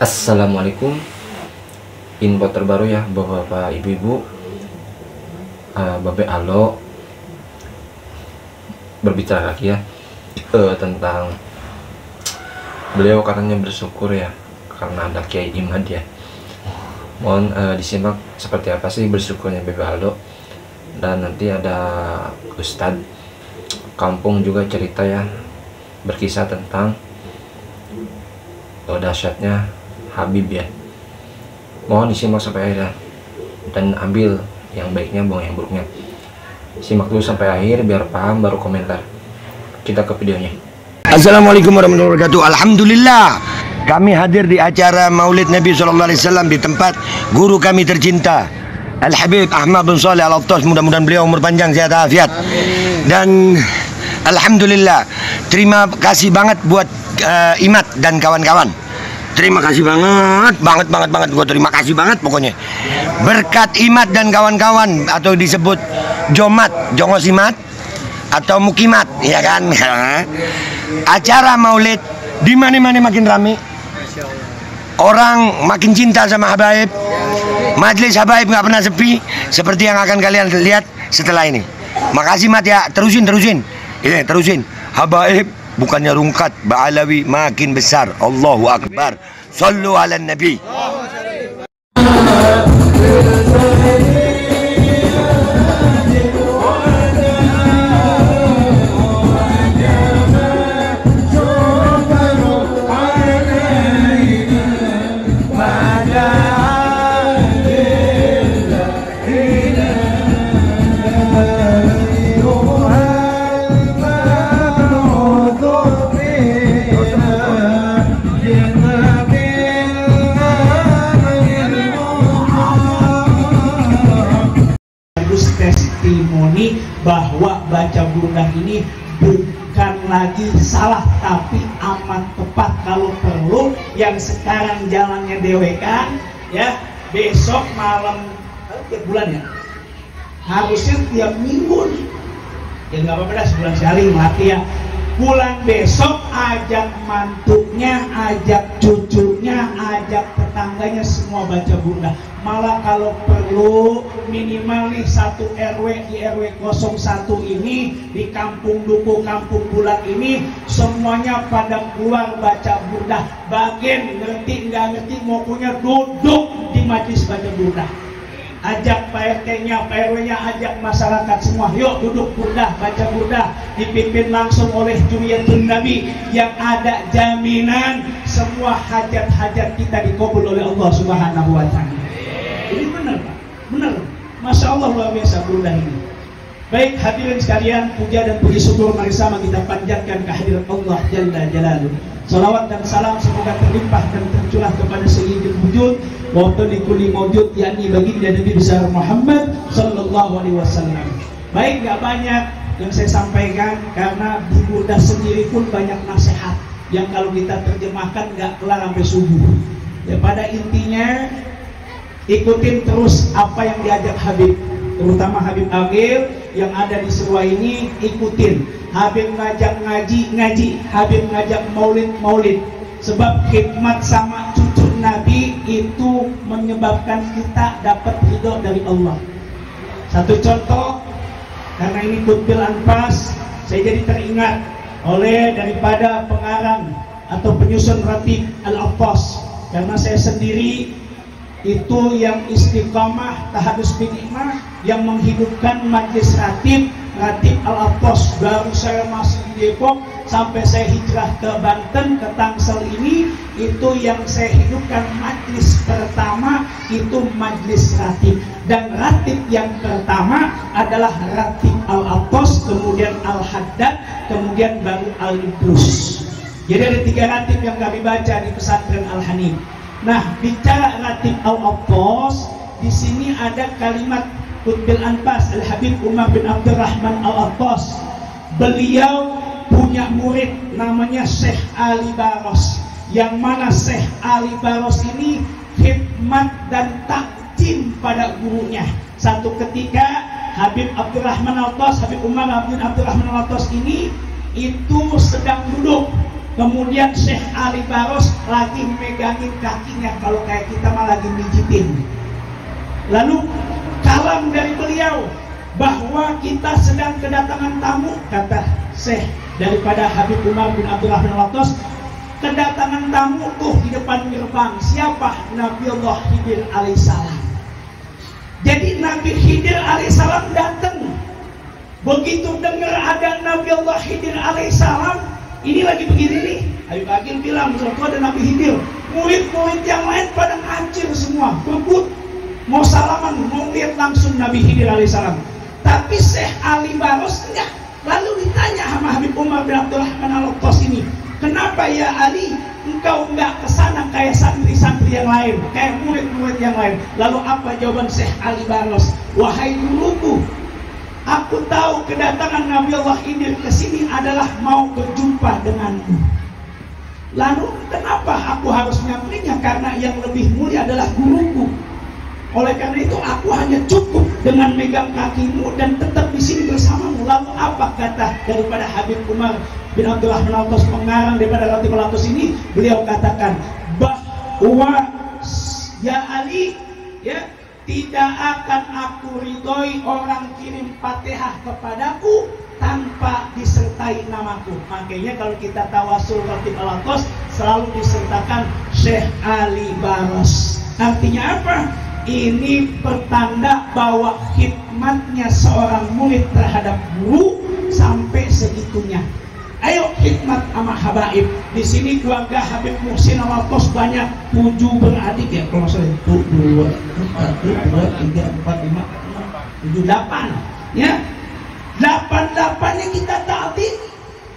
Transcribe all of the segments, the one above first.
Assalamualaikum. Info terbaru ya bapak ibu-ibu, Babe Alo berbicara lagi ya tentang beliau katanya bersyukur ya karena ada Kiai Imad ya. Mohon disimak seperti apa sih bersyukurnya Babe Alo, dan nanti ada Ustadz kampung juga cerita ya, berkisah tentang dahsyatnya Habib ya. Mohon disimak sampai akhir ya, dan ambil yang baiknya, buang yang buruknya. Simak dulu sampai akhir biar paham, baru komentar. Kita ke videonya. Assalamualaikum warahmatullahi wabarakatuh. Alhamdulillah, kami hadir di acara Maulid Nabi SAW di tempat guru kami tercinta Al-Habib Ahmad bin Shalih Al-Attas. Mudah-mudahan beliau umur panjang, sehat afiat. Dan alhamdulillah, terima kasih banget buat Imad dan kawan-kawan. Terima kasih banget. Gua terima kasih banget pokoknya. Berkat Imad dan kawan-kawan, atau disebut Jomat, Jongos Imad atau Mukimat, ya kan? Acara Maulid di mana-mana makin rame. Orang makin cinta sama Habaib. Majelis Habaib nggak pernah sepi, seperti yang akan kalian lihat setelah ini. Makasih Mat ya, terusin. Ini terusin. Habaib bukannya rungkat, Ba'alawi makin besar. Allahu Akbar. Sallu ala Nabi. Testimoni bahwa baca burdah ini bukan lagi salah, tapi amat tepat. Kalau perlu yang sekarang jalannya dewekan ya, besok malam tiap bulan ya, harusnya tiap minggu nih ya, nggak apa-apa dah, sebulan sekali mati ya. Bulan besok ajak mantunya, ajak cucunya, ajak tetangganya, semua baca burdah. Malah kalau perlu minimal nih satu RW di RW 01 ini, di kampung Duku, kampung Bulat ini, semuanya pada keluar baca burdah. Bagian ngerti nggak ngerti pokoknya duduk di majlis baca burdah. Ajak Pak RT-nya, Pak RW-nya, ajak masyarakat semua. Yuk duduk burdah, baca burdah. Dipimpin langsung oleh Jumiyatun Nabi yang ada jaminan semua hajat-hajat kita dikabul oleh Allah Subhanahu wa Ta'ala. Ini benar Pak, benar. Masya Allah luar biasa burdah ini. Baik hadirin sekalian, puja dan puji syukur mari sama kita panjatkan kehadirat Allah Jalla Jalaluhu. Salawat dan salam semoga terlimpah dan tercurah kepada Sayyidul Wujud wa kulli mawjud, yakni baginda Nabi besar Muhammad sallallahu alaihi wasallam. Baik, nggak banyak yang saya sampaikan karena di burdah sendiri pun banyak nasihat yang kalau kita terjemahkan nggak kelar sampai subuh. Ya, pada intinya ikutin terus apa yang diajak Habib, terutama Habib Agil yang ada di Serua ini. Ikutin Habib ngajak ngaji, Habib ngajak maulid. Sebab khidmat sama cucu Nabi itu menyebabkan kita dapat ridho dari Allah. Satu contoh, karena ini Qutbil Anfas, saya jadi teringat oleh daripada pengarang atau penyusun Ratib Al-Attas. Karena saya sendiri itu yang istiqamah tahadus bin nikmah, yang menghidupkan majlis Ratib Al-Attas. Baru saya masih di Depok sampai saya hijrah ke Banten, ke Tangsel ini, itu yang saya hidupkan majlis pertama itu majlis Ratib. Dan Ratib yang pertama adalah Ratib Al-Attas, kemudian Al-Haddad, kemudian baru Al-Ibrus. Jadi ada 3 Ratib yang kami baca di pesantren Al-Hanif. Nah, bicara Ratib Al-Attas, di sini ada kalimat Qutbil Anfas Al-Habib Umar bin Abdurrahman Al-Attas. Beliau punya murid namanya Syekh Ali Baros, yang mana Syekh Ali Baros ini khidmat dan takjim pada gurunya. Satu ketika Habib Abdurrahman Al-Attas, Habib Umar bin Abdurrahman Al-Attas ini itu sedang duduk Kemudian Syekh Ali Baros lagi megangin kakinya, kalau kayak kita mah lagi mijitin. Lalu kalam dari beliau bahwa kita sedang kedatangan tamu, kata Syekh daripada Habib Umar bin Abdurrahman Al-Attas, kedatangan tamu tuh di depan gerbang. Siapa? Nabiullah Khidir alaihissalam. Jadi Nabi Khidir alaihissalam datang. Begitu dengar ada Nabiullah Khidir alaihissalam, ini lagi begini nih, Habib Agil bilang, waktu ada Nabi Khidir, murid-murid yang lain pada hancur semua, berebut mau salaman, mau lihat langsung Nabi Khidir alaihissalam. Tapi Syekh Ali Baros enggak. Lalu ditanya sama Habib Umar bin Abdurrahman Al-Attas ini, kenapa ya Ali, engkau enggak kesana kayak santri-santri yang lain, kayak murid-murid yang lain? Lalu apa jawaban Syekh Ali Baros? Wahai guruku, aku tahu kedatangan Nabiullah Khidir ke sini adalah mau berjumpa denganmu. Lalu kenapa aku harus nyamperinnya? Karena yang lebih mulia adalah guruku. Oleh karena itu aku hanya cukup dengan megang kakimu dan tetap di sini bersamamu. Lalu apa kata daripada Habib Umar bin Abdurrahman Al-Attas, pengarang daripada Latiful Al-Attas ini? Beliau katakan bahwa ya Ali, ya, tidak akan aku ridhoi orang kirim Fatihah kepadaku tanpa disertai namaku. Makanya kalau kita tawasul Latiful Al-Attas selalu disertakan Syekh Ali Baros. Artinya apa? Ini pertanda bahwa khidmatnya seorang murid terhadap guru sampai segitunya. Ayo khidmat sama habaib. Di sini keluarga Habib Muhsin Al-Attas banyak 7 beradik ya. Kalau saya 1, 2, 4, 3, 4, 5, 6, 7, 8 ya. 8-8 yang kita taati,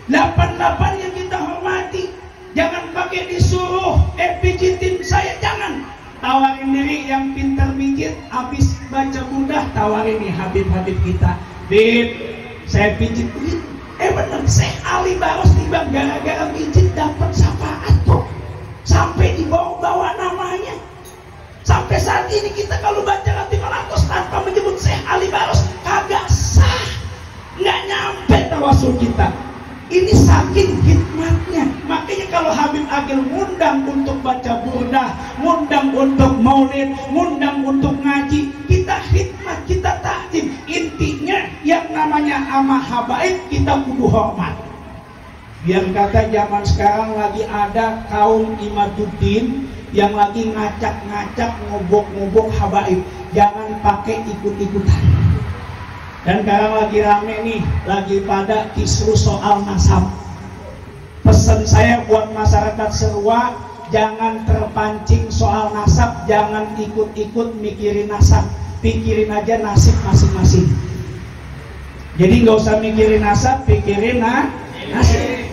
8-8 yang kita hormati. Jangan pakai disuruh pijitin saya, jangan. Tawarin diri yang pintar mijit, habis baca mudah, tawarin nih Habib-Habib kita. Bib, saya pijit begitu. Bener, Syekh Ali Baros tiba gara-gara mijit dapat syafaat tuh. Sampai dibawa-bawa namanya. Sampai saat ini kita kalau baca Latiful Al-Attas tanpa menyebut Syekh Ali Baros kagak sah. Nggak nyampe tawasul kita. Ini saking hikmatnya. Makanya kalau Habib Agil ngundang untuk baca burdah, ngundang untuk maulid, ngundang untuk ngaji, kita hikmat, kita takdim. Intinya yang namanya ama habaib kita kudu hormat. Biar kata zaman sekarang lagi ada kaum Imaduddin yang lagi ngacak-ngacak, ngobok-ngobok habaib. Jangan pakai ikut-ikutan. Dan sekarang lagi rame nih, lagi pada kisru soal nasab. Pesan saya buat masyarakat Serua, jangan terpancing soal nasab, jangan ikut-ikut mikirin nasab, pikirin aja nasib masing-masing. Jadi nggak usah mikirin nasab, pikirin nasib.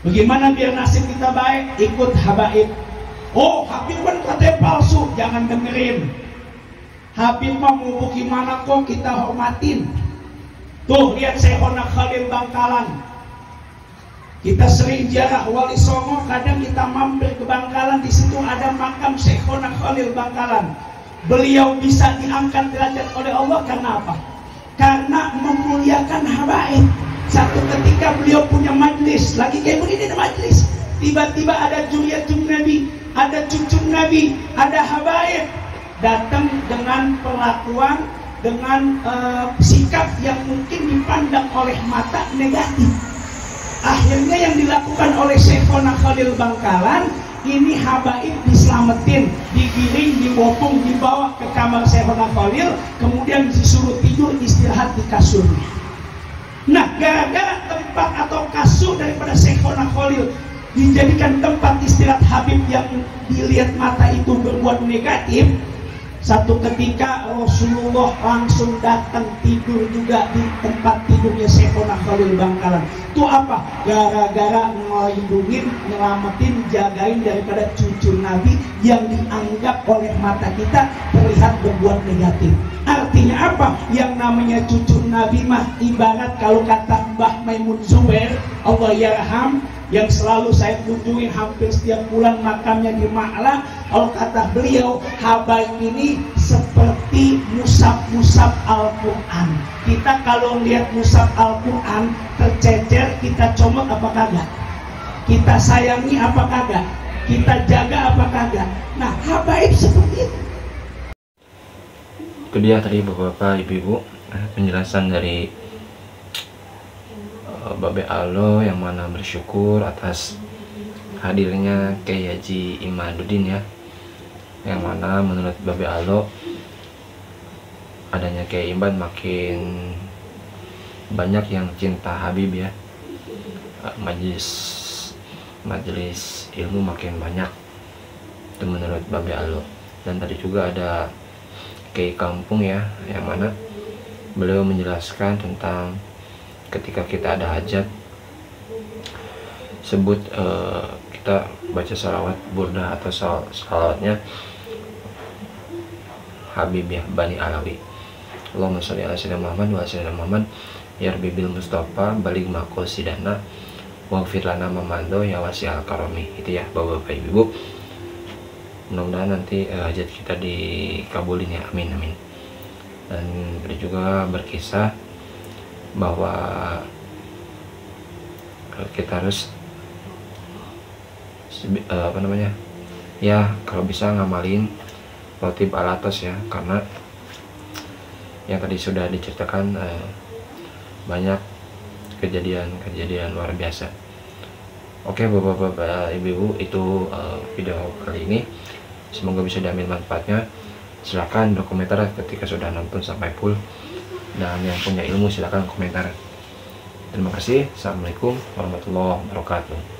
Bagaimana biar nasib kita baik? Ikut habaib. Oh, Habib kan katanya palsu, jangan dengerin. Habib mah mau gimana kok kita hormatin. Tuh lihat Syekhona Khalil Bangkalan. Kita sering ziarah Wali Songo, kadang kita mampir ke Bangkalan, di situ ada makam Syekhona Khalil Bangkalan. Beliau bisa diangkat derajat oleh Allah karena apa? Karena memuliakan habaib. Satu ketika beliau punya majlis, lagi kayak begini ada majlis. Tiba-tiba ada juriatul Nabi, ada cucu Nabi, ada habaib. Datang dengan perlakuan, dengan sikap yang mungkin dipandang oleh mata negatif. Akhirnya yang dilakukan oleh Syekhona Khalil Bangkalan, ini habaib diselamatin, digiring, dibopong, dibawa ke kamar Syekhona Khalil, kemudian disuruh tidur istirahat di kasurnya. Nah, gara-gara tempat atau kasur daripada Syekhona Khalil dijadikan tempat istirahat Habib yang dilihat mata itu berbuat negatif, satu ketika Rasulullah langsung datang tidur juga di tempat tidurnya Syekhona Khalil Bangkalan. Itu apa? Gara-gara ngelindungin, nyelamatin, jagain daripada cucu Nabi yang dianggap oleh mata kita terlihat berbuat negatif. Artinya apa? Yang namanya cucu Nabi mah ibarat kalau kata Mbah Maimun Zubair, Allah yarham, yang selalu saya kunjungi hampir setiap bulan makamnya di Ma'la. Kalau kata beliau, habaib ini seperti musab-musab Al-Quran. Kita kalau lihat musab Al-Quran tercecer, kita comot apa kagak? kita sayangi apa kagak, kita jaga apa kagak. Nah, habaib seperti itu. Itu dia tadi bapak-bapak, ibu-ibu, penjelasan dari Babe Alo yang mana bersyukur atas hadirnya Kiai Haji Imaduddin ya, yang mana menurut Babe Alo adanya Kiai Imad makin banyak yang cinta Habib ya, majelis ilmu makin banyak, itu menurut Babe Alo. Dan tadi juga ada Kiai Kampung ya, yang mana beliau menjelaskan tentang ketika kita ada hajat, sebut kita baca salawat burdah atau salawatnya Habib ya, Bani Alawi. Allahumma sholli ala sayyidina Muhammad wa sayyidina Muhammad ya Rabbi bil Mustafa balik maqasidana waghfir lana mamado ya wasi'al karami. Itu ya bapak-bapak ibu, mudah-mudahan nanti hajat kita dikabulin ya, amin amin. Dan beliau juga berkisah bahwa kita harus ya kalau bisa ngamalin rotib alatas ya, karena yang tadi sudah diceritakan banyak kejadian luar biasa. Oke bapak-bapak ibu-ibu, itu video kali ini, semoga bisa diambil manfaatnya. Silahkan berkomentar ketika sudah nonton sampai full, dan yang punya ilmu silahkan komentar. Terima kasih. Assalamualaikum warahmatullahi wabarakatuh.